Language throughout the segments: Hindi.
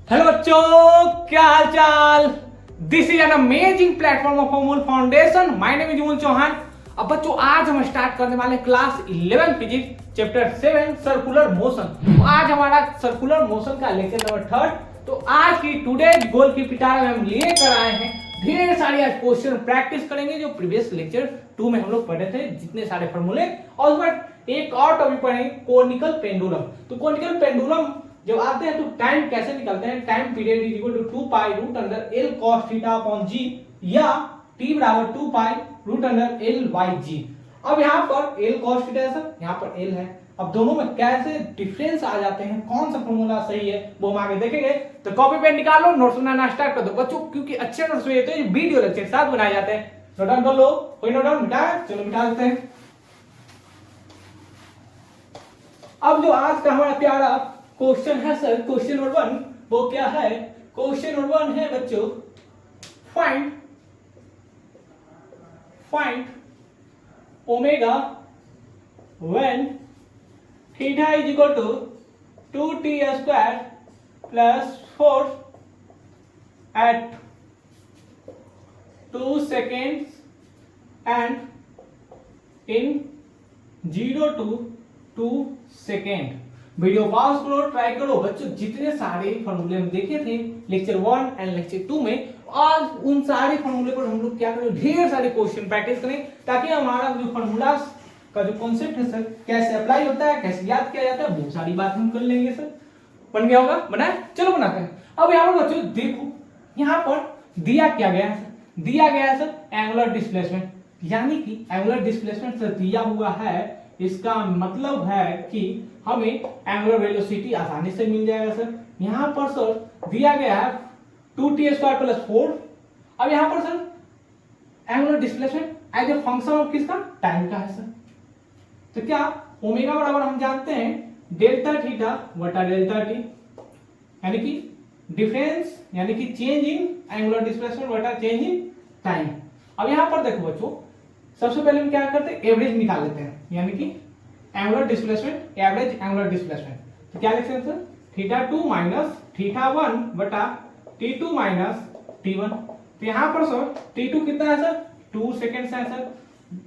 हेलो बच्चों, क्या हाल चाल। This is an amazing platform of Amul foundation. My name is Amul Chauhan. अब बच्चों आज हम स्टार्ट करने वाले class 11 physics chapter 7 circular motion. तो आज हमारा सर्कुलर मोशन का लेक्चर नंबर 3। तो आज की टुडे गोल की पिटारा में हम लेकर आए हैं ढेर सारी आज क्वेश्चन प्रैक्टिस करेंगे जो प्रीवियस लेक्चर 2 में हम लोग पढ़े थे, जितने सारे फॉर्मूले। और उसके बाद एक और टॉपिक पढ़ेंगे कोनिकल पेंडुलम। तो कोनिकल पेंडुलम जब आते हैं तो टाइम कैसे निकालते हैं। Time period is equal to 2 pi root under L cos theta upon g या टी बराबर 2 pi root under L by g. अब यहाँ पर एल कॉस थीटा है सर, यहाँ पर एल है। अब दोनों में कैसे डिफरेंस आ जाते हैं, कौन सा फॉर्मूला सही है वो हम आगे देखेंगे। तो कॉपी पेन निकालो, नोट्स बनाना स्टार्ट कर दो बच्चों, क्योंकि अच्छे नोट्स हुए तो वीडियो लेक्चर साथ बनाए जाते हैं। नोट डाउन कर लो, कोई नोट डाउन मिटा, चलो मिटा देते हैं। अब जो आज का हमारा प्यारा क्वेश्चन है सर, क्वेश्चन नंबर 1 वो क्या है। क्वेश्चन नंबर 1 है बच्चों, find omega when theta is equal to 2t square plus 4 at 2 seconds and in 0 to 2 second. Video pause करो, ट्राई करो बच्चों। जितने सारे फॉर्मूले हम देखे थे लेक्चर 1 एंड लेक्चर 2 में, आज उन सारे फॉर्मूले पर हम लोग क्या करें, ढेर सारे क्वेश्चन प्रैक्टिस करें, ताकि हमारा जो फॉर्मूला का जो कॉन्सेप्ट है सर, कैसे अप्लाई होता है, कैसे याद किया जाता है, वो सारी बात हम कर लेंगे सर। बन गया होगा, बनाए, चलो बनाते हैं। अब यहाँ पर बच्चों देखो, यहाँ पर दिया क्या गया है सर, दिया गया है सर एंगुलर डिस्प्लेसमेंट, यानी कि एंगुलर डिस्प्लेसमेंट सर दिया हुआ है। इसका मतलब है कि हमें एंगुलर वेलोसिटी आसानी से मिल जाएगा सर। यहां पर सर दिया गया है 2t स्क्वायर प्लस 4। अब यहां पर sir angular displacement as a function of किसका, टाइम का है सर। तो क्या ओमेगा बराबर हम जानते हैं डेल्टा थीटा बटा डेल्टा टी, यानी कि डिफरेंस यानी कि चेंज इन एंगुलर डिस्प्लेसमेंट बटा चेंज इन टाइम। अब यहां पर देखो बच्चों, सबसे पहले हम क्या करते हैं, एवरेज निकाल लेते हैं, यानी कि angular displacement, average angular displacement. तो क्या लिख सकते हैं सर, थीटा 2 माइनस थीटा 1 बटा t2 माइनस t1। तो यहां पर सर t2 कितना है सर, 2 सेकेंड है सर,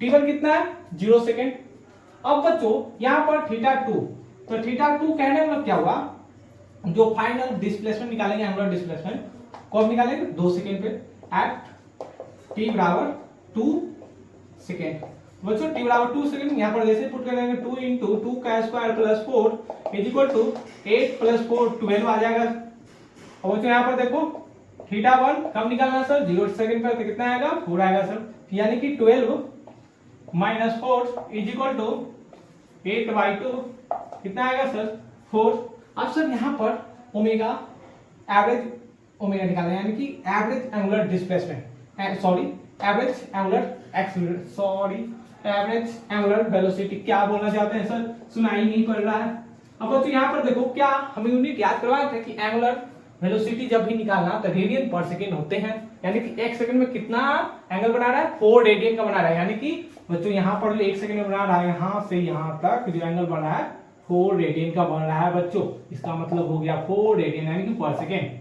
t1 कितना है, 0 सेकेंड। अब बच्चों यहां पर थीटा 2, तो थीटा 2 कहने मतलब क्या हुआ, जो फाइनल डिस्प्लेसमेंट निकालेंगे एंगुलर डिस्प्लेसमेंट, कब निकालेंगे, 2 सेकेंड पे एट t बराबर 2 सेकेंड। बच्चों t बराबर 2 सेकेंड, यहाँ पर जैसे पुट करेंगे 2 इंटू 2 का square plus 4 is equal to 8 plus 4 12 आ जाएगा। और बच्चों यहाँ पर देखो थीटा 1 कब निकालना है सर, 0 सेकेंड पर, तो कितना आएगा, 4 आएगा सर। यानी कि 12 माइनस 4 इज इक्वल टू 8/2 कितना आएगा सर, 4। अब सर यहाँ पर ओमेगा एवरेज ओमेगा निकालना है, यानी कि average angular displacement, sorry average angular acceleration, sorry average angular velocity. क्या बोलना चाहते हैं सर, सुनाई नहीं पड़ रहा है। अब बच्चों यहाँ पर देखो, क्या हमें यूनिट याद करवाया था कि एंगुलर वेलोसिटी जब भी निकालना तो रेडियन पर सेकेंड होते हैं, यानी कि 1 सेकंड में कितना एंगल बना रहा है, 4 रेडियन का बना रहा है। यानी कि बच्चों यहाँ पर जो 1 सेकंड में बना रहा है, यहाँ से यहाँ तक जो एंगल बना है 4 रेडियन का बन रहा है बच्चों। इसका मतलब हो गया 4 रेडियन यानी कि पर सेकेंड।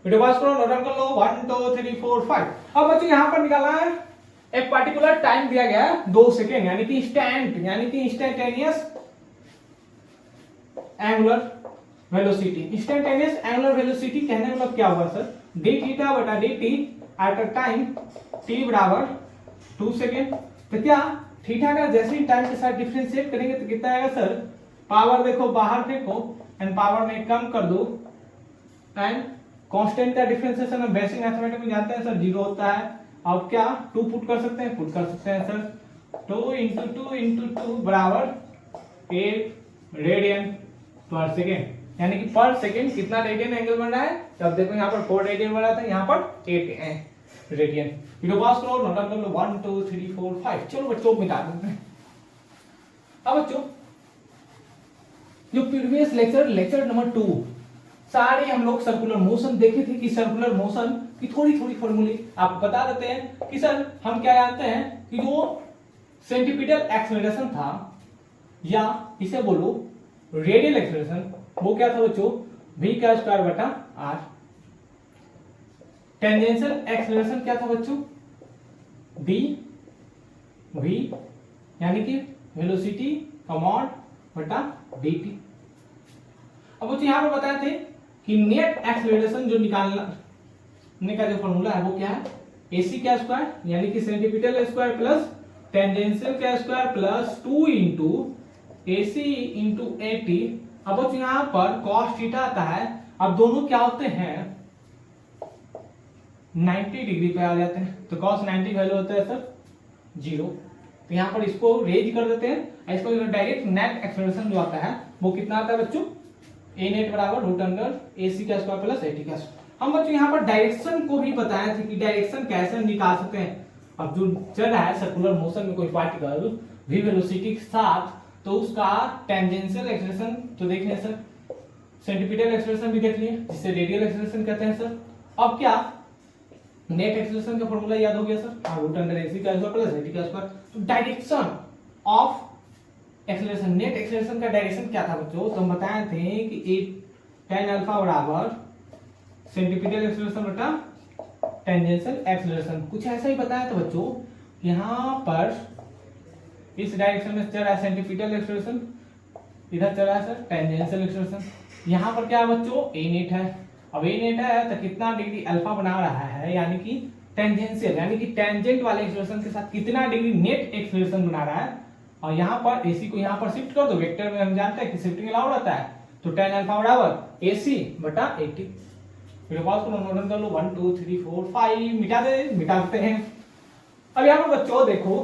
वीडियो पास करो, नोट डाउन कर लो, 1 2 3 4 5। अब बच्चों यहाँ पर निकालना है एक पार्टिकुलर टाइम दिया गया है 2 सेकेंड, यानी कि instantaneous angular velocity. Instantaneous angular velocity कहने का मतलब क्या हुआ सर, डी थीटा बटा D T at a time t बराबर 2 सेकेंड। तो क्या थीटा का जैसे ही टाइम के साथ डिफरेंशिएट करेंगे तो कितना आएगा सर, पावर देखो बाहर फेंको एंड पावर में कम कर दो, एंड कांस्टेंट का डिफरेंशिएशन हम बेसिक मैथमेटिक्स में जानते हैं सर 0 होता है। अब क्या 2 पुट कर सकते हैं सर, 2 इंटू 2 इंटू 2 बराबर 8 रेडियन पर सेकेंड, यानी कि पर सेकेंड कितना रेडियन एंगल बन रहा है। तब देखो यहाँ पर 4 रेडियन बन रहा था, यहाँ पर 8 रेडियन। वीडियो पास करो, नोट डाउन कर लो, 1 2 3 4 5। चलो बच्चों मिटा देते हैं। अब बच्चों जो प्रीवियस लेक्चर नंबर 2 सारे हम लोग सर्कुलर मोशन देखे थे, कि सर्कुलर मोशन की थोड़ी थोड़ी फॉर्मूले आपको बता देते हैं कि सर हम क्या जानते हैं कि जो सेंटीपिटल एक्सेलरेशन था, या इसे बोलो रेडियल एक्सेलरेशन, वो क्या था बच्चों, v का स्क्वायर बटा r। टेंजेंशियल एक्सेलरेशन क्या था बच्चों, d v यानी कि वेलोसिटी का मॉड बटा dt। अब बच्चों यहां पर बताए थे कि नेट एक्सेलरेशन जो निकालने का जो फॉर्मूला है वो क्या है, ac का स्क्वायर यानी कि सेंटीमीटर स्क्वायर प्लस टेंजेंशियल का square plus 2 into ac into at। अब बच्चों यहां पर cos थीटा आता है, अब दोनों क्या होते हैं 90 डिग्री पे आ जाते हैं, तो cos 90 वैल्यू होता है सर 0। तो यहाँ पर इसको रेज कर देते हैं, इसको डायरेक्ट नेट एक्सेलरेशन जो आता है वो कितना आता है बच्चों, a नेट बराबर रूट अंडर ac का स्क्वायर प्लस at का स्क्वायर। हम बच्चों यहाँ पर डायरेक्शन को भी बताए थे कि डायरेक्शन कैसे निकाल सकते हैं। अब जो चल रहा है सर्कुलर मोशन में कोई पार्टिकल v वेलोसिटी के साथ, तो उसका टेंजेंशियल एक्सेलरेशन तो देख लिया सर, सेंटीमीटर एक्सेलरेशन भी देख लिए जिसे रेडियल एक्सेलरेशन कहते हैं सर। अब क्या नेट एक्सेलरेशन का फॉर्मूला याद हो गया सर, रूट अंडर ac का स्क्वायर प्लस at का स्क्वायर। तो direction of acceleration, net acceleration का डायरेक्शन क्या था बच्चों, तो हम बताए थे कि tan अल्फा बराबर सेंटीमीटर एक्सेलरेशन बटा टेंजेंशियल एक्सेलरेशन, कुछ ऐसा ही बताया था बच्चों। यहाँ पर इस डायरेक्शन में चल रहा है सेंटीमीटर एक्सेलरेशन, इधर चल रहा है सर टेंजेंशियल एक्सेलरेशन। यहाँ पर क्या है बच्चों, a नेट है, अब a नेट है तो कितना डिग्री अल्फा बना रहा है, यानी कि टेंजेंशियल यानी कि टेंजेंट वाले एक्सेलरेशन के साथ कितना डिग्री नेट एक्सेलरेशन बना रहा है। और यहाँ पर ac को यहाँ पर शिफ्ट कर दो, वेक्टर में हम जानते हैं कि शिफ्टिंग अलाउड रहता है, तो tan अल्फा बराबर ac बटा 80। मेरे पास को नोट कर लो 1 2 3 4 5 मिटा देते हैं। अब यहाँ पर बच्चों देखो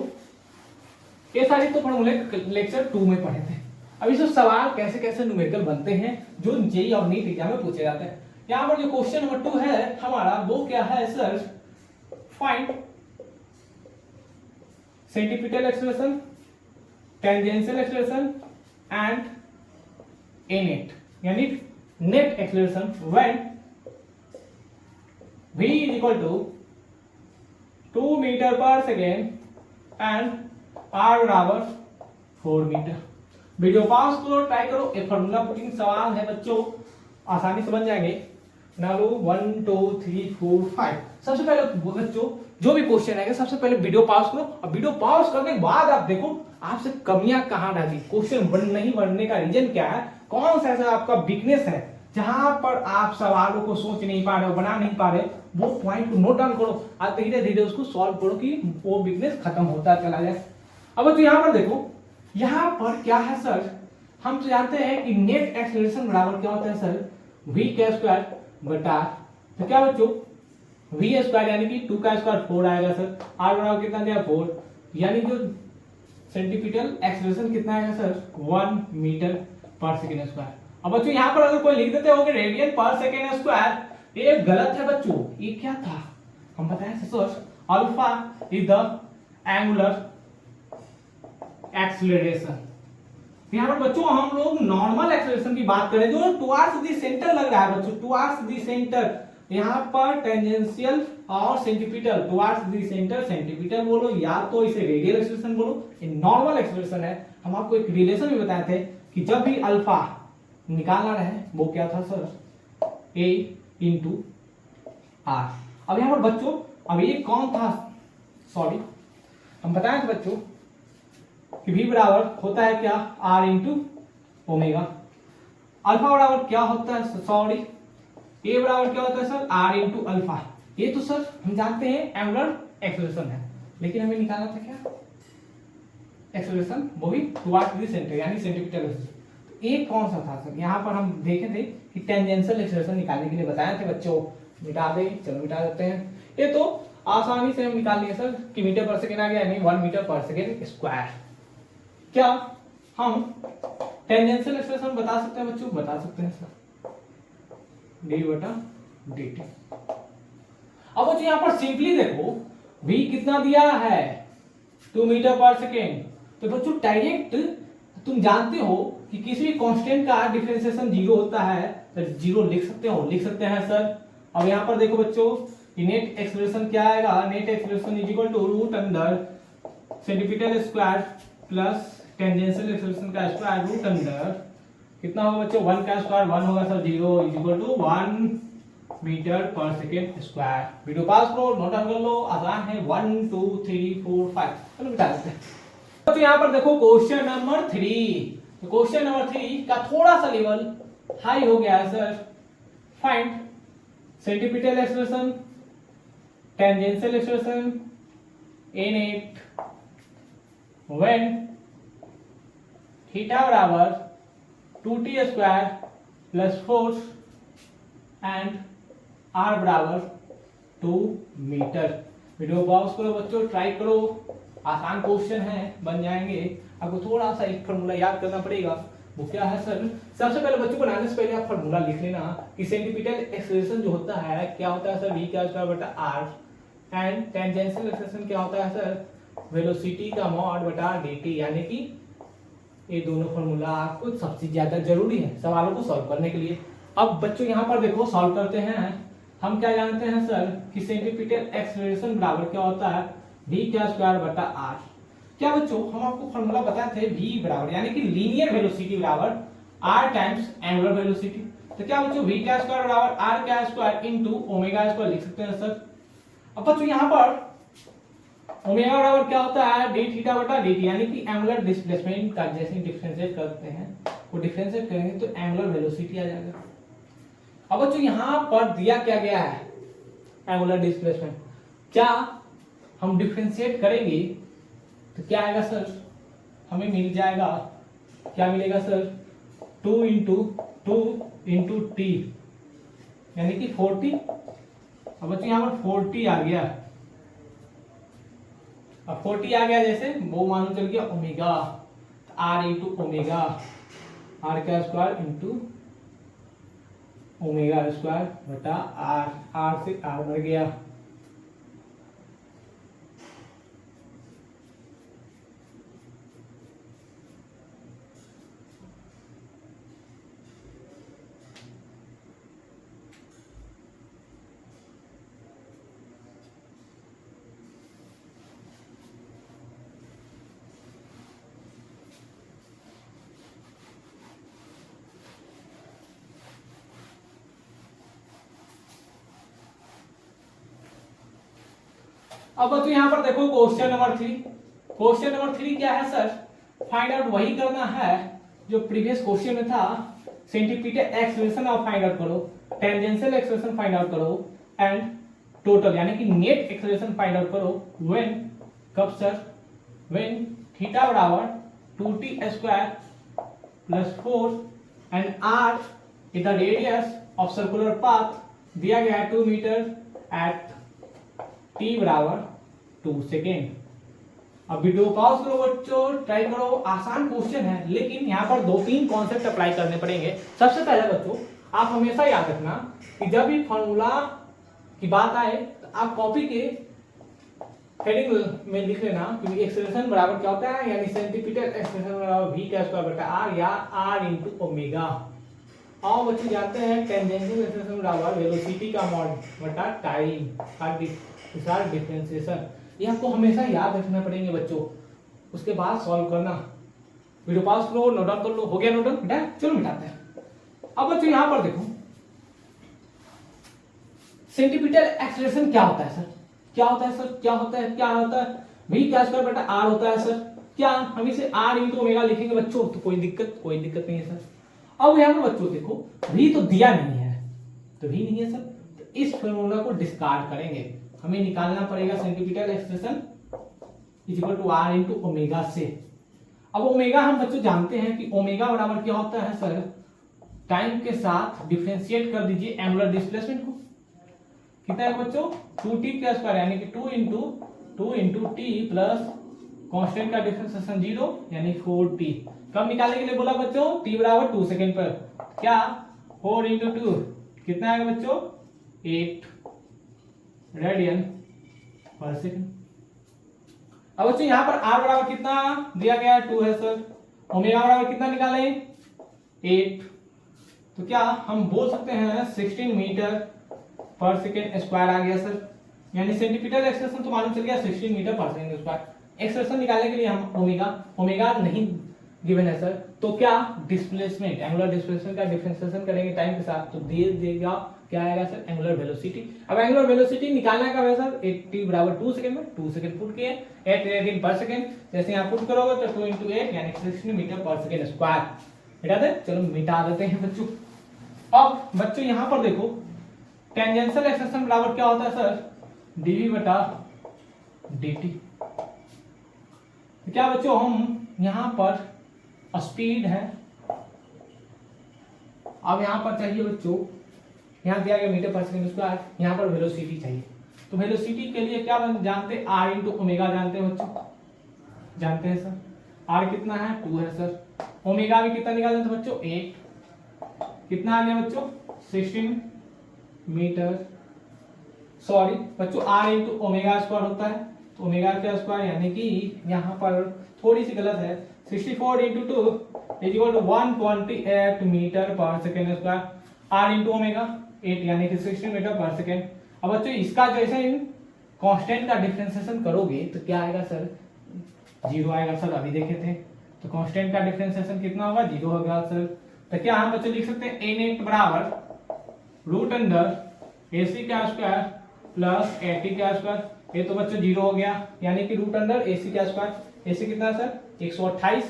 ये सारी तो फॉर्मूले लेक्चर 2 में पढ़े थे। अब इस सवाल कैसे कैसे न्यूमेरिकल बनते हैं जो जेईई और नीट एग्जाम में पूछे जाते हैं। यहाँ पर जो क्वेश्चन नंबर 2 है हमारा वो क्या है sir, find centimetre acceleration, tangential acceleration and a net यानी net acceleration when v is equal to 2 metre पर सेकेंड एंड r बराबर 4 मीटर। वीडियो पास करो, ट्राई करो, एक फॉर्मूला पुटिंग सवाल है बच्चों, आसानी से बन जाएंगे। नालो 1 2 3 4 5। सबसे पहले बच्चों जो भी क्वेश्चन आएगा सबसे पहले वीडियो पॉज करो, और वीडियो पॉज करने के बाद आप देखो आपसे कमियां कहां रहती, क्वेश्चन नहीं बनने का रीजन क्या है, कौन सा ऐसा आपका वीकनेस है जहां पर आप सवालों को सोच नहीं पा रहे हो, बना नहीं पा रहे, वो पॉइंट को नोट डाउन करो और धीरे धीरे उसको सॉल्व करो कि वो वीकनेस खत्म होता चला जाए। अब तो यहाँ पर देखो, यहाँ पर क्या है सर, हम तो जानते हैं कि नेट एक्सेलरेशन बराबर क्या होता है सर, v का स्क्वायर बटा, तो क्या बच्चों v स्क्वायर यानी कि 2 का स्क्वायर 4 आएगा सर, r बराबर कितना दिया 4, यानी जो सेंटीमीटर एक्सेलरेशन कितना आएगा सर 1 मीटर पर सेकेंड स्क्वायर। अब बच्चों यहाँ पर अगर कोई लिख देते हो रेडियन पर सेकेंड स्क्वायर, ये गलत है बच्चों, ये क्या था हम बताएं sir, alpha is the angular acceleration. यहाँ पर बच्चों हम लोग नॉर्मल एक्सेलरेशन की बात करें जो टुवर्ड्स द सेंटर लग रहा है बच्चों, टुवर्ड्स द सेंटर, यहाँ पर टेंजेंशियल और centimetre, towards the centre centimetre बोलो या तो इसे रेडियल एक्सेलरेशन बोलो, ये नॉर्मल एक्सेलरेशन है। हम आपको एक रिलेशन भी बताए थे कि जब भी अल्फा निकालना रहे वो क्या था सर, a इंटू आर। अब यहाँ पर बच्चों अब ये कौन था, सॉरी हम बताए थे बच्चों कि v बराबर होता है क्या r इंटू ओमेगा, अल्फा बराबर क्या होता है सॉरी a बराबर क्या होता है सर r इंटू अल्फा। ये तो सर हम जानते हैं एंगुलर एक्सेलरेशन है, लेकिन हमें निकालना था क्या एक्सेलरेशन, वो भी टुवर्ड्स द सेंटर यानी सेंटीमीटर एक्सेलरेशन। एक कौन सा था सर, यहाँ पर हम देखे थे कि टेंजेंशियल एक्सेलरेशन निकालने के लिए बताए थे बच्चों, मिटा दे, चलो मिटा देते हैं। ये तो आसानी से हम निकाल लिए सर कि मीटर पर सेकेंड आ गया यानी 1 मीटर पर सेकेंड स्क्वायर। क्या हम टेंजेंशियल एक्सेलरेशन बता सकते हैं बच्चों, बता सकते हैं सर डी बटा dt। अब बच्चों यहाँ पर सिंपली देखो v कितना दिया है 2 मीटर पर सेकेंड, तो बच्चों डायरेक्ट तुम जानते हो कि किसी भी कांस्टेंट का डिफरेंशिएशन 0 होता है, तो 0 लिख सकते हैं सर। अब यहाँ पर देखो बच्चों नेट एक्सेलरेशन क्या आएगा, net acceleration is equal to root under centimetre square plus tangential acceleration का स्क्वायर रूट अंडर कितना होगा बच्चों, 1 का स्क्वायर 1 होगा sir, 0 is equal to 1 metre पर सेकेंड स्क्वायर। वीडियो पास करो, नोट डाउन कर लो, आसान है। 1 2 3 4 5, चलो मिटा देते हैं। तो यहाँ पर देखो क्वेश्चन नंबर 3, तो क्वेश्चन नंबर 3 का थोड़ा सा लेवल हाई हो गया है sir. Find centripetal expression, tangential expression in it when theta बराबर 2t square plus force and r बराबर 2 मीटर। वीडियो पॉज करो बच्चों, ट्राई करो, आसान क्वेश्चन है, बन जाएंगे। आपको थोड़ा सा एक फॉर्मूला याद करना पड़ेगा। वो क्या है सर, सबसे पहले बच्चों बनाने से पहले आप फॉर्मूला लिख लेना कि सेंटीपिटल एक्सेलरेशन जो होता है क्या होता है सर, v का स्क्वायर बटा r, एंड टेंजेंशियल एक्सेलरेशन क्या होता है सर, वेलोसिटी का मॉड बटा dt। यानी कि ये दोनों फॉर्मूला आपको सबसे ज्यादा जरूरी है सवालों को सॉल्व करने के लिए। अब बच्चों यहाँ पर देखो सॉल्व करते हैं। हम क्या जानते हैं सर कि सेंटीपिटल एक्सेलरेशन बराबर क्या होता है, v का स्क्वायर बटा r। क्या बच्चों, हम आपको फॉर्मूला बताए थे v बराबर यानी कि लीनियर वेलोसिटी बराबर r टाइम्स एंगुलर वेलोसिटी। तो क्या बच्चों, v का स्क्वायर बराबर r का स्क्वायर इनटू ओमेगा स्क्वायर लिख सकते हैं सर। अब बच्चों यहाँ पर ओमेगा बराबर क्या होता है, d थीटा बटा dt, यानी कि एंगुलर डिस्प्लेसमेंट का जैसे डिफरेंशिएट करते हैं वो डिफरेंशिएट करेंगे तो एंगुलर वेलोसिटी आ जाएगा। अब बच्चों यहाँ पर दिया क्या गया है, एंगुलर डिस्प्लेसमेंट। क्या हम डिफरेंशिएट करेंगे तो क्या आएगा सर, हमें मिल जाएगा, क्या मिलेगा सर, 2 इंटू टी यानी कि 40। अब बच्चों यहाँ पर 40 आ गया, अब 40 आ गया जैसे वो मान चल गया omega, R into omega, R का स्क्वायर इंटू ओमेगा स्क्वायर बटा आर, आर से आर बढ़ गया। अब बच्चों यहाँ पर देखो क्वेश्चन नंबर 3। क्वेश्चन नंबर 3 क्या है सर, फाइंड आउट वही करना है जो प्रीवियस क्वेश्चन में था। सेंटीपिटल एक्सेलरेशन आप फाइंड आउट करो, टेंजेंशियल एक्सेलरेशन फाइंड आउट करो एंड टोटल यानी कि नेट एक्सेलरेशन फाइंड आउट करो व्हेन, कब सर, व्हेन थीटा बराबर 2t square plus 4 and r is the radius of circular path दिया गया है 2 मीटर एट t बराबर 2 सेकेंड। अब वीडियो पॉज करो बच्चों, ट्राई करो, आसान क्वेश्चन है लेकिन यहाँ पर 2-3 कॉन्सेप्ट अप्लाई करने पड़ेंगे। सबसे पहले बच्चों आप हमेशा याद रखना कि जब भी फॉर्मूला की बात आए तो आप कॉपी के हेडिंग में लिख लेना कि एक्सेलरेशन बराबर क्या होता है, यानी सेंटीपिटल एक्सेलरेशन बराबर v का स्क्वायर बटा r या r इंटू ओमेगा। और बच्चे जानते हैं टेंजेंशियल एक्सेलरेशन बराबर वेलोसिटी का मॉड बटा टाइम का डिफरेंशिएशन। ये आपको हमेशा याद रखना पड़ेंगे बच्चों, उसके बाद सॉल्व करना। वीडियो पास करो, नोट डाउन कर लो, हो गया नोट डाउन, मिटा, चलो मिटाते हैं। अब बच्चों यहाँ पर देखो सेंटीपिटल एक्सेलरेशन क्या होता है सर, क्या होता है सर, क्या होता है, क्या होता है, v का स्क्वायर बटा r होता है सर। क्या हम इसे r इंटू ओमेगा लिखेंगे बच्चों तो कोई दिक्कत नहीं है सर। अब यहाँ पर बच्चों देखो v तो दिया नहीं है, तो v नहीं है सर, तो इस फॉर्मूला को डिस्कार्ड करेंगे। हमें निकालना पड़ेगा centripetal acceleration is equal to r into omega से। अब ओमेगा हम बच्चों जानते हैं कि ओमेगा बराबर क्या होता है सर, टाइम के साथ डिफरेंशिएट कर दीजिए एंगुलर डिस्प्लेसमेंट को। कितना है बच्चों, 2t का स्क्वायर यानी कि 2 इंटू टी प्लस कांस्टेंट का डिफरेंशिएशन 0 यानी 4t। कब निकालने के लिए बोला बच्चों, t बराबर 2 सेकेंड पर। क्या 4 इंटू 2 कितना आएगा बच्चों, 8 रेडियन पर सेकेंड। अब बच्चों यहाँ पर r बराबर कितना दिया गया है, 2 है सर। ओमेगा बराबर कितना निकालें, 8। तो क्या हम बोल सकते हैं 16 मीटर पर सेकेंड स्क्वायर आ गया सर। यानी सेंटीपिटल एक्सेलरेशन तो मालूम चल गया 16 मीटर पर सेकेंड स्क्वायर। एक्सेलरेशन निकालने के लिए हम ओमेगा नहीं गिवन है सर। तो क्या डिस्प्लेसमेंट, एंगुलर डिस्प्लेसमेंट का डिफरेंशिएशन करेंगे टाइम के साथ तो दे देगा क्या आएगा सर, एंगुलर वेलोसिटी। अब एंगुलर वेलोसिटी निकालना का है सर, 80 बराबर 2 सेकंड में 2 सेकंड पुट किए 8 रेडियन पर सेकंड, जैसे यहाँ पुट करोगे तो 2 × 8 यानी 60 मीटर पर सेकंड स्क्वायर। मिटा दे, चलो मिटा देते हैं बच्चों। अब बच्चों यहाँ पर देखो टेंजेंशियल एक्सेलरेशन बराबर क्या होता है सर, dv बटा dt। तो क्या बच्चों हम यहाँ पर स्पीड है, अब यहाँ पर चाहिए बच्चों, यहाँ दिया गया मीटर पर सेकंड स्क्वायर, यहाँ पर वेलोसिटी चाहिए। तो वेलोसिटी के लिए क्या जानते हैं, r × ओमेगा जानते हैं बच्चों, जानते हैं सर। r कितना है 2 है सर, ओमेगा भी कितना निकालते थे बच्चों 8, कितना आ गया बच्चों 16 मीटर, सॉरी बच्चों r × ओमेगा स्क्वायर होता है, तो ओमेगा का स्क्वायर यानी कि यहाँ पर थोड़ी सी गलत है, 64 × 2 = 128 मीटर पर सेकेंड स्क्वायर, r × ओमेगा 8 यानी कि 16 मीटर पर सेकेंड। अब बच्चों इसका जैसे कांस्टेंट का डिफरेंशिएशन करोगे तो क्या आएगा सर, 0 आएगा सर, अभी देखे थे। तो कांस्टेंट का डिफरेंशिएशन कितना होगा, 0 होगा सर। तो क्या हम बच्चों लिख सकते हैं n8 बराबर रूट अंडर ac का स्क्वायर प्लस 80 का स्क्वायर, ये तो बच्चों 0 हो गया, यानी कि रूट अंडर ac का स्क्वायर, ac कितना है सर 128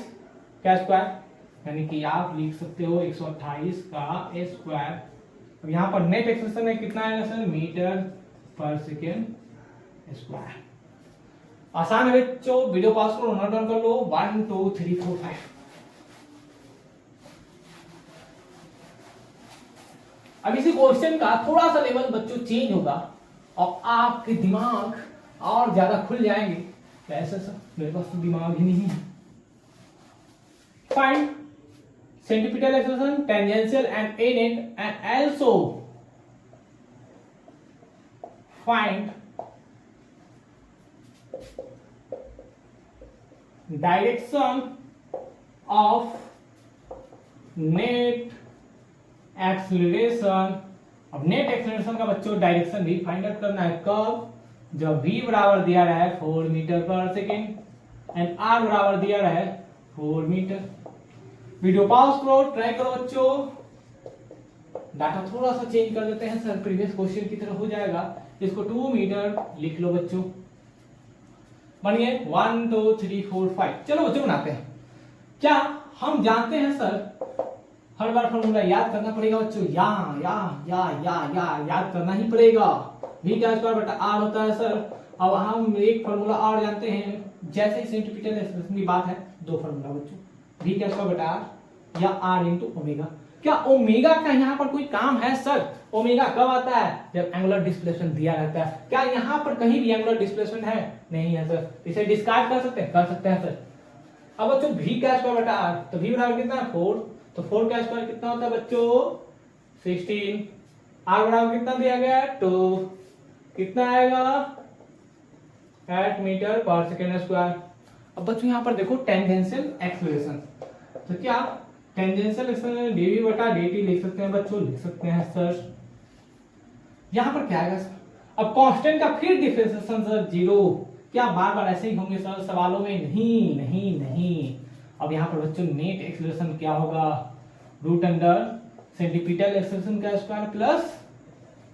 का स्क्वायर, यानी कि आप लिख सकते हो 128 का स्क्वायर। अब यहाँ पर नेट एक्सेलरेशन में कितना आएगा सर, मीटर पर सेकेंड स्क्वायर। आसान है बच्चों, वीडियो पास करो, नोट डाउन कर लो 1 2 3 4 5। अब इसी क्वेश्चन का थोड़ा सा लेवल बच्चों चेंज होगा और आपके दिमाग और ज्यादा खुल जाएंगे। कैसे सर, मेरे पास तो दिमाग ही नहीं है। Find centripetal acceleration, tangential and n8, and also find direction of net acceleration। अब नेट एक्सेलरेशन का बच्चों डायरेक्शन भी फाइंड आउट करना है, कब, जब v बराबर दिया रहा है 4 मीटर पर सेकेंड एंड r बराबर दिया रहा है 4 मीटर। वीडियो पॉज करो, ट्राई करो बच्चों। डाटा थोड़ा सा चेंज कर देते हैं सर, प्रीवियस क्वेश्चन की तरह हो जाएगा। इसको 2 मीटर लिख लो बच्चों, बनिए 1 2 3 4 5। चलो बच्चों बनाते हैं। क्या हम जानते हैं सर, हर बार फॉर्मूला याद करना पड़ेगा बच्चों, या याद करना ही पड़ेगा। v का स्क्वायर बटा r होता है सर। अब हम एक फॉर्मूला और जानते हैं, जैसे ही सेंटीमीटर एक्सेलरेशन की बात है, दो फॉर्मूला बच्चों, v का स्क्वायर बटा r या r × ओमेगा। क्या ओमेगा का यहाँ पर कोई काम है सर? ओमेगा कब आता है? जब एंगुलर डिस्प्लेसमेंट दिया रहता है। क्या यहाँ पर कहीं भी एंगुलर डिस्प्लेसमेंट है? नहीं है सर। इसे डिस्कार्ड कर सकते हैं? कर सकते हैं सर। अब बच्चों v का स्क्वायर बटा r, तो v बराबर कितना है 4, तो 4 का स्क्वायर कितना होता है बच्चों 16, r बराबर कितना दिया गया है 2, कितना आएगा 8 मीटर पर सेकेंड स्क्वायर। अब बच्चों यहाँ पर देखो टेंजेंशियल एक्सेलरेशन, तो क्या टेंजेंशियल एक्सेलरेशन dv बटा dt लिख सकते हैं बच्चों, लिख सकते हैं सर। यहाँ पर क्या आएगा सर? अब कांस्टेंट का फिर डिफरेंशिएशन सर 0। क्या बार बार ऐसे ही होंगे सर सवालों में? नहीं नहीं नहीं। अब यहाँ पर बच्चों नेट एक्सेलरेशन क्या होगा, रूट अंडर सेंटीपीटल एक्सेलरेशन का स्क्वायर प्लस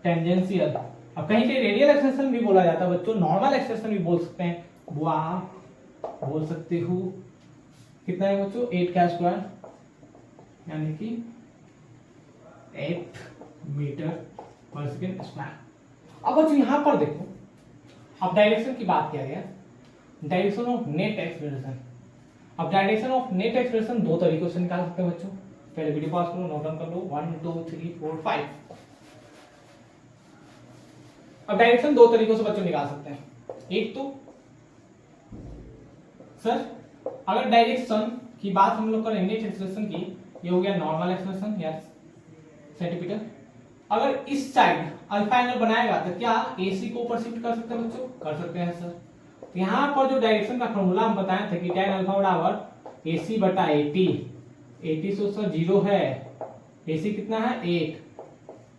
टेंजेंशियल। अब कहीं कहीं रेडियल एक्सेलरेशन भी बोला जाता है बच्चों, नॉर्मल एक्सेलरेशन भी बोल सकते हैं, वो आप बोल सकते हो। कितना है बच्चों 8 का स्क्वायर, यानी कि 8 मीटर पर सेकेंड स्क्वायर। अब बच्चों यहाँ पर देखो, अब डायरेक्शन की बात किया गया, डायरेक्शन ऑफ नेट एक्सेलरेशन। अब डायरेक्शन ऑफ नेट एक्सेलरेशन दो तरीकों से निकाल सकते हैं बच्चों। पहले वीडियो पॉज करो, नोट डाउन कर लो 1 2 3 4 5। अब डायरेक्शन दो तरीकों से बच्चों निकाल सकते हैं। एक तो सर अगर डायरेक्शन की बात हम लोग करें नेट एक्सेलरेशन की, ये हो गया नॉर्मल एक्सेलरेशन या सेंटीमीटर। अगर इस साइड अल्फा एंगल बनाएगा तो क्या AC को ऊपर शिफ्ट कर सकते हैं बच्चों? कर सकते हैं सर। तो यहाँ पर जो डायरेक्शन का फॉर्मूला हम बताए थे कि tan अल्फा बराबर AC बटा 80, 80 से सर 0 है, AC कितना है 8,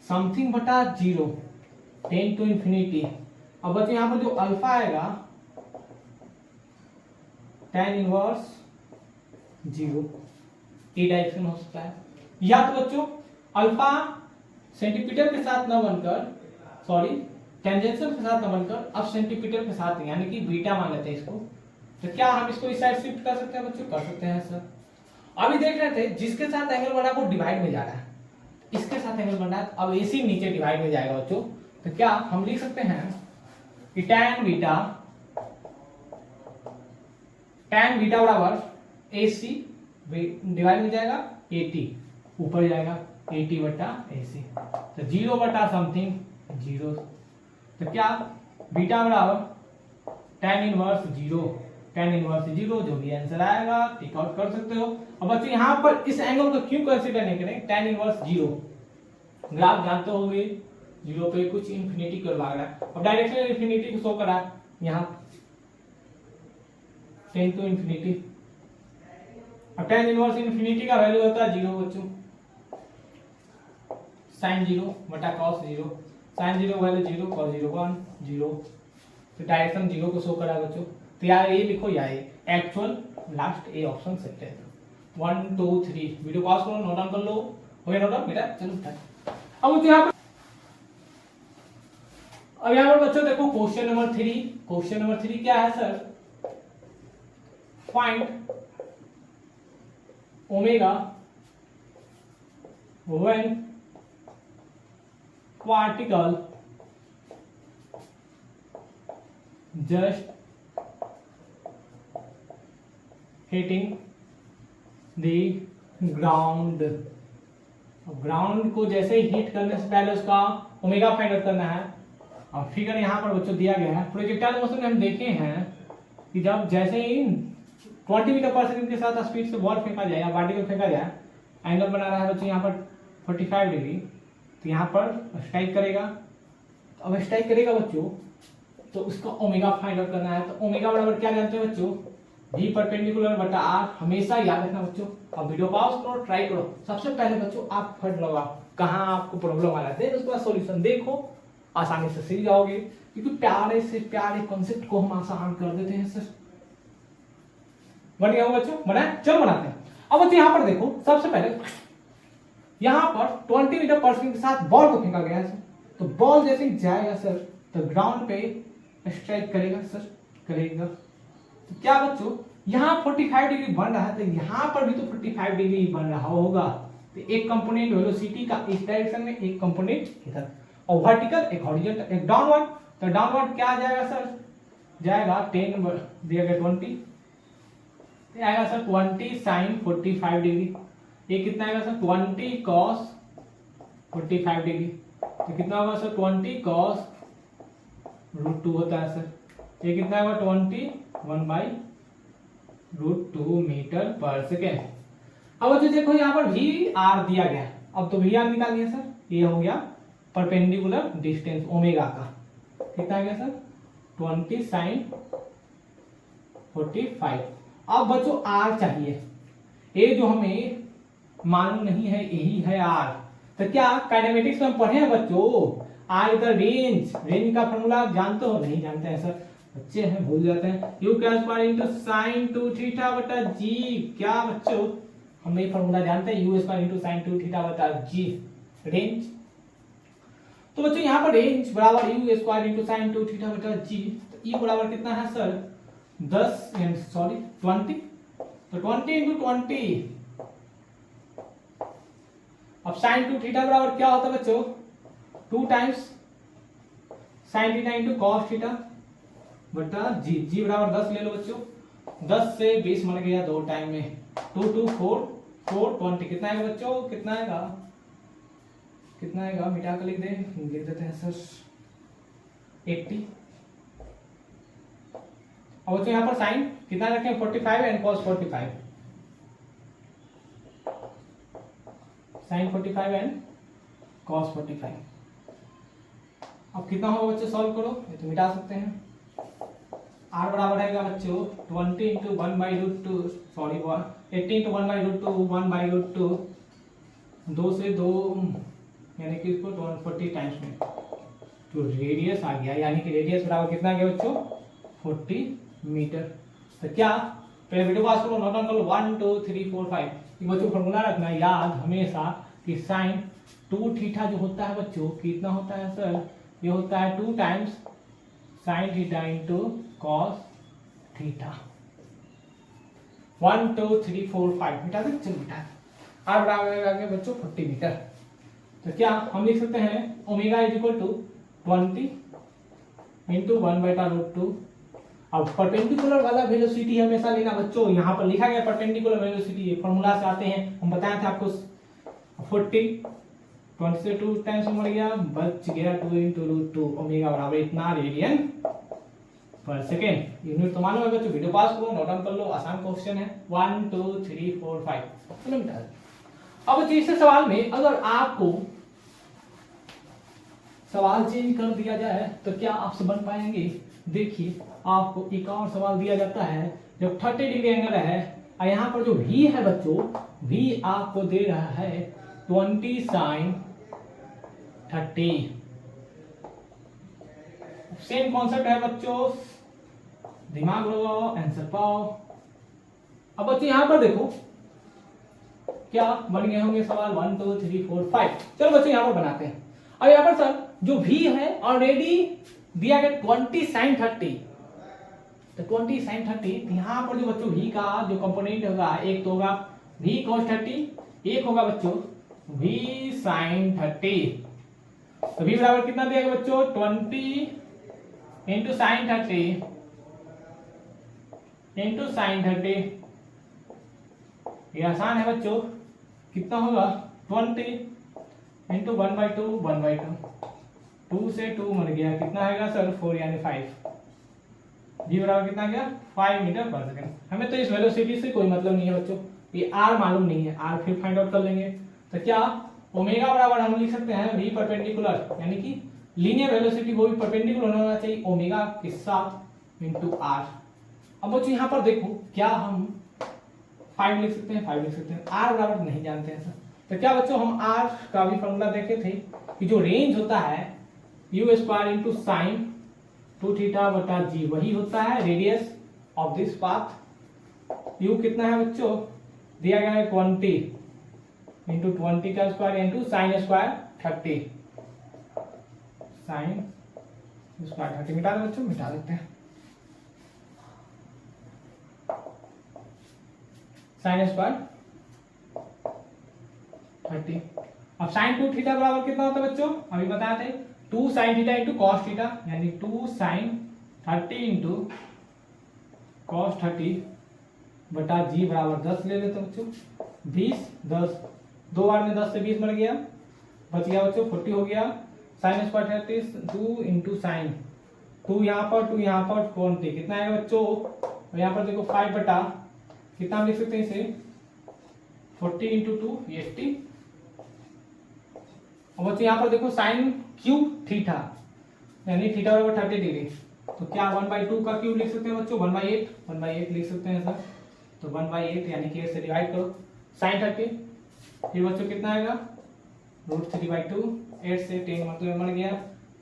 समथिंग बटा 0, 10 to infinity। अब बच्चों यहाँ पर जो अल्फा आएगा tan इनवर्स 0, ये डायरेक्शन हो सकता है। या तो बच्चों अल्फा सेंटीमीटर के साथ न बनकर, सॉरी टेंजेंशियल के साथ न बनकर अब सेंटीमीटर के साथ, यानी कि बीटा मान लेते हैं इसको, तो क्या हम इसको इस साइड शिफ्ट कर सकते हैं बच्चों? कर सकते हैं सर। अभी देख रहे थे जिसके साथ एंगल बना वो डिवाइड में जा रहा है, इसके साथ एंगल बन रहा है, अब AC नीचे डिवाइड में जाएगा बच्चों। तो क्या हम लिख सकते हैं कि tan बीटा बराबर AC डिवाइड में जाएगा 80, ऊपर जाएगा 80 बटा AC, तो 0 बटा समथिंग 0। तो क्या बीटा बराबर tan इनवर्स 0, जो भी आंसर आएगा टिक आउट कर सकते हो। अब बच्चों यहाँ पर इस एंगल को क्यों कंसीडर नहीं करें? tan इनवर्स 0, ग्राफ जानते होंगे 0 पे कुछ इंफिनिटी को लगा रहा है, अब डायरेक्शन इंफिनिटी को शो करा यहाँ 10 टू इंफिनिटी। अब tan इनवर्स इंफिनिटी का वैल्यू होता है 0 बच्चों, sin 0 बटा cos 0, sin 0 वैल्यू 0, cos 0 1 0, तो डायरेक्शन 0 को शो करा बच्चों। तो यार ये लिखो, या actual last A option set है। 1 2 3 वीडियो पॉज करो, नोट डाउन कर लो, हो गया नोट डाउन बेटा? चलो अब यहाँ पर, अब यहाँ पर बच्चों देखो क्वेश्चन नंबर 3 क्या है sir? Find omega when particle just hitting the ground. Ground को जैसे ही हिट करने से पहले उसका ओमेगा फाइंड आउट करना है। और फिगर यहाँ पर बच्चों दिया गया है। प्रोजेक्टाइल मोशन में हम देखे हैं कि जब जैसे ही 20 मीटर पर सेकंड के साथ स्पीड से बॉल फेंका जाए या बॉडी को फेंका जाए, एंगल बना रहा है बच्चों यहाँ पर 45 डिग्री, तो यहाँ पर स्ट्राइक करेगा। अब स्ट्राइक करेगा बच्चों तो उसका ओमेगा फाइंड आउट करना है। तो ओमेगा बराबर क्या जानते हैं बच्चों? V परपेंडिकुलर बटा R। हमेशा याद रखना बच्चों। अब वीडियो पॉज करो, ट्राई करो। सबसे पहले बच्चों आप फट लगाओ कहाँ आपको प्रॉब्लम आ रहा है, देन उसके बाद सॉल्यूशन देखो, आसानी से सीख जाओगे, क्योंकि प्यारे से प्यारे कॉन्सेप्ट को हम आसान कर देते हैं सर। बन गया हो बच्चों? बनाए? चलो बनाते हैं। अब बच्चों यहाँ पर देखो, सबसे पहले यहाँ पर 20 मीटर पर सेकंड के साथ बॉल को फेंका गया है सर। तो बॉल जैसे ही जाएगा सर तो ग्राउंड पे स्ट्राइक करेगा सर, करेगा। तो क्या बच्चों यहाँ 45 डिग्री बन रहा है, तो यहाँ पर भी तो 45 डिग्री बन रहा होगा। तो एक कंपोनेंट वेलोसिटी का इस डायरेक्शन में, एक कंपोनेंट इधर, और वर्टिकल एक हॉरिजॉन्टल एक डाउनवर्ड। तो डाउनवर्ड क्या आ जाएगा सर? जाएगा 10 दिया गया 20, आएगा सर 20 साइन 45 डिग्री। ये कितना आएगा सर? 20 cos 45 degree. तो कितना होगा सर? 20 कॉस √2 होता है सर। ये कितना होगा? 21 बाई √2 मीटर पर सेकेंड। अब जो देखो यहाँ पर VR दिया गया, अब तो VR निकालिए सर। ये हो गया परपेंडिकुलर डिस्टेंस ओमेगा का, कितना आ गया सर? 20 साइन 45। अब बच्चों R चाहिए, ये जो हमें मालूम नहीं है यही है R। तो क्या काइनेमेटिक्स में हम पढ़े हैं बच्चों? R इज द रेंज का फॉर्मूला जानते हो? नहीं जानते हैं सर, बच्चे हैं भूल जाते हैं। U क्या स्क्वायर इनटू sin 2 थीटा बटा G। क्या बच्चों हम ये फॉर्मूला जानते हैं? U square into sin 2 theta बटा G रेंज। तो बच्चों यहाँ पर रेंज बराबर U square into sin 2 theta बटा G। तो E बराबर कितना है सर? 20। तो 20 इंटू 20। अब sin 2 थीटा बराबर क्या होता है बच्चों? 2 times sin theta into cos theta बटा G। G बराबर 10 ले लो बच्चों। 10 से 20 बन गया 2 टाइम में। 2 2 4 4 20। कितना आएगा बच्चों? कितना आएगा? कितना आएगा? मिटा कर लिख देते हैं सर 80। और बच्चों यहाँ पर साइन कितना रखें? 45 and cos 45। Sine 45 and cos 45। अब कितना होगा बच्चों? सॉल्व करो, ये तो मिटा सकते हैं। R बराबर आएगा बच्चों 20 into 1 by √2, sorry 80 into 1 by √2, 1 by √2, 2 से 2 यानी कि इसको 140 टाइम्स में तो रेडियस आ गया, यानी कि रेडियस बराबर कितना आ गया बच्चों? 40 मीटर। तो क्या पहले वीडियो पास करो, नोट डाउन कर लो 1 2 3 4 5। ये बच्चों फॉर्मूला रखना याद हमेशा कि साइन 2 थीटा जो होता है बच्चों कितना होता है सर, ये होता है 2 times sine theta into cos theta. 1 2 3 4 5 मिटा दे, चल मिटा। आर बराबर आगे बच्चों 40 मीटर। तो क्या हम लिख सकते हैं omega is equal to 20 into 1/√2। अब परपेंडिकुलर वाला वेलोसिटी हमेशा लेना बच्चों, यहाँ पर लिखा गया परपेंडिकुलर वेलोसिटी फॉर्मूला से आते हैं, हम बताए थे आपको 40 20 से 2 टाइम्स मर गया, बच गया 2 इंटू √2 ओमेगा बराबर इतना रेडियन पर सेकेंड। यूनिट तो मालूम है बच्चों, वीडियो पास करो, नोट डाउन कर लो, आसान क्वेश्चन है। 1 2 3 4 5 किलोमीटर। अब बच्चों इस सवाल में अगर आपको सवाल चेंज कर दिया जाए तो क्या आपसे बन पाएंगे? देखिए आपको एक और सवाल दिया जाता है, जब 30 डिग्री एंगल है और यहाँ पर जो v है बच्चों, v आपको दे रहा है 20 साइन 30। सेम कॉन्सेप्ट है बच्चों, दिमाग लगाओ, आंसर पाओ। अब बच्चों यहां पर देखो क्या बन गए होंगे सवाल 1 2 3 4 5। चलो बच्चों यहां पर बनाते हैं। अब यहां पर सर जो v है ऑलरेडी दिया गया 20 साइन 30, तो 20 साइन 30, यहां पर जो बच्चों v का जो कंपोनेंट होगा एक तो होगा v cos 30, एक होगा बच्चों v साइन 30। तो v बराबर कितना दिया गया बच्चों 20 इंटू साइन 30 इंटू साइन 30। ये आसान है बच्चों, कितना होगा 20 इंटू 1/2 1/2, 2 से 2 मर गया, कितना आएगा सर 4 यानी 5। जी बराबर कितना गया 5 मीटर पर सेकंड। हमें तो इस वेलोसिटी से कोई मतलब नहीं है बच्चों, ये आर मालूम नहीं है, आर फिर फाइंड आउट कर लेंगे। तो क्या ओमेगा बराबर हम लिख सकते हैं v परपेंडिकुलर, यानी कि लीनियर वेलोसिटी वो भी परपेंडिकुलर होना चाहिए ओमेगा के साथ इंटू आर। अब बच्चों यहाँ पर देखो क्या हम 5 लिख सकते हैं, 5 लिख सकते हैं, आर बराबर नहीं जानते हैं सर। तो क्या बच्चों हम आर का भी फॉर्मूला देखे थे कि जो रेंज होता है u square into sine 2 theta बटा जी, वही होता है radius of this path. u कितना है बच्चों दिया गया है 20 इंटू 20 का square into sine square 30, sine square 30 मिटा दो बच्चों, मिटा देते हैं साइन स्क्वायर 30। अब साइन 2 थीटा बराबर कितना होता है बच्चों, अभी बताए थे 2 sine theta into cos theta, यानी 2 साइन 30 इंटू कॉस 30 बटा जी बराबर 10 ले लेते बच्चों, 20 10 दो बार में 10 से 20 मर गया, बच गया बच्चों 40 हो गया। साइन स्क्वायर 30 2 इंटू साइन 2 यहाँ पर 2 यहाँ पर 20, कितना आएगा बच्चों, और यहाँ पर देखो 5 बटा कितना हम लिख सकते हैं इसे 40 इंटू 2 80। और बच्चों यहाँ पर देखो साइन क्यूब थीटा यानी थीटा बराबर 30 डिग्री, तो क्या 1/2 का क्यूब लिख सकते हैं बच्चों 1/8 लिख सकते हैं सर। तो 1/8 यानी कि 8 से डिवाइड करो साइन 30, फिर बच्चों कितना आएगा √3/2, 8 से 10 मतलब मर गया,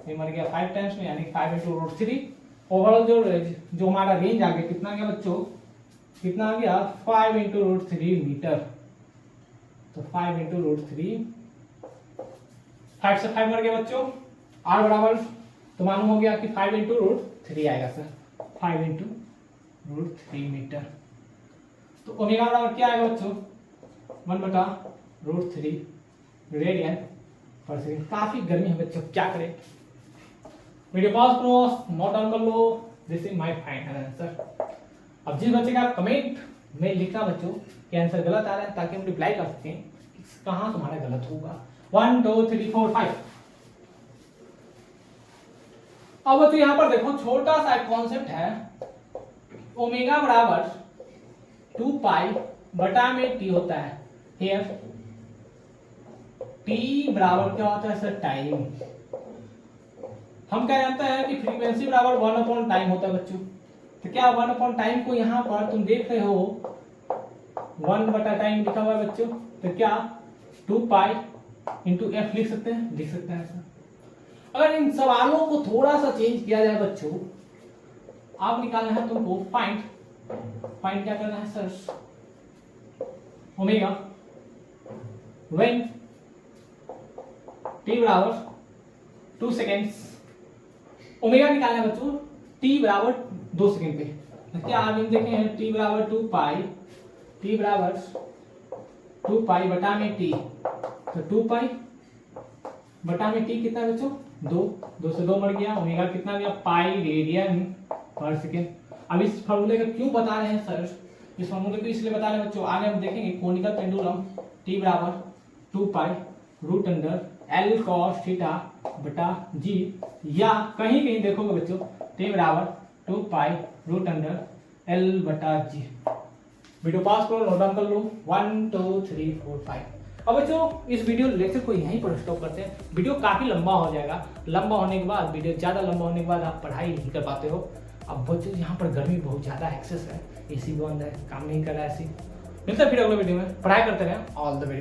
ये मर गया 5 टाइम्स में यानी 5 इंटू √3। ओवरऑल जो हमारा रेंज आ गया कितना आ गया बच्चों, कितना आ गया 5 इंटू √3 मीटर। तो 5 इंटू √3, 5 से 5 मर गया बच्चों, आर बराबर तो मालूम हो गया कि 5 इंटू √3 आएगा सर, 5 इंटू √3 मीटर। तो ओमेगा बराबर क्या आएगा बच्चों 1/√3 रेडियन पर सेकंड। काफी गर्मी है बच्चों, क्या करें, वीडियो पॉज करो, नोट डाउन कर लो, this is my final answer. अब जिस बच्चे का कमेंट में लिखना बच्चों कि आंसर गलत आ रहा है, ताकि हम रिप्लाई कर सकें कि कहां तुम्हारा गलत होगा। 1 2 3 4 5। अब बच्चों यहां पर देखो छोटा सा कॉन्सेप्ट है, ओमेगा बराबर 2 पाई बटा में टी होता है, हियर टी बराबर क्या होता है सर टाइम। हम क्या जानते हैं कि फ्रीक्वेंसी बराबर 1 टाइम होता है बच्चों। तो क्या 1 टाइम को यहाँ पर तुम देख रहे हो 1/टाइम लिखा हुआ है बच्चों, तो क्या 2 पाई इंटू एफ लिख सकते हैं सर। अगर इन सवालों को थोड़ा सा चेंज किया जाए बच्चों, आप निकालना है तुमको फाइंड फाइंड क्या करना है सर, ओमेगा व्हेन t बराबर 2 सेकेंड्स, ओमेगा निकालना है बच्चों t बराबर 2 सेकेंड पे। क्या आप देखे हैं t बराबर 2 पाई, t बराबर 2 पाई बटा में t, तो 2 पाई बटा में t कितना बच्चों 2 से 2 मर गया, ओमेगा कितना गया पाई रेडियन पर सेकेंड। अब इस फॉर्मूले का क्यों बता रहे हैं सर, इस फॉर्मूले को इसलिए बता रहे हैं बच्चों, आगे हम देखेंगे कोनिकल पेंडुलम t बराबर 2 pi root under L cos theta बटा g, या कहीं कहीं देखोगे बच्चों t बराबर 2 पाई रूट अंडर L बटा g। वीडियो पास करो, नोट डाउन कर लो 1 2 3 4 5। अब बच्चों इस वीडियो लेक्चर को यहीं पर स्टॉप करते हैं, वीडियो काफी लंबा हो जाएगा, लंबा होने के बाद वीडियो ज्यादा लंबा होने के बाद आप पढ़ाई नहीं कर पाते हो। अब बच्चों यहाँ पर गर्मी बहुत ज्यादा एक्सेस है, एसी बंद है, काम नहीं कर रहा है ऐसी। मिलता है फिर अगले वीडियो में, पढ़ाई करते रहे ऑल द वे।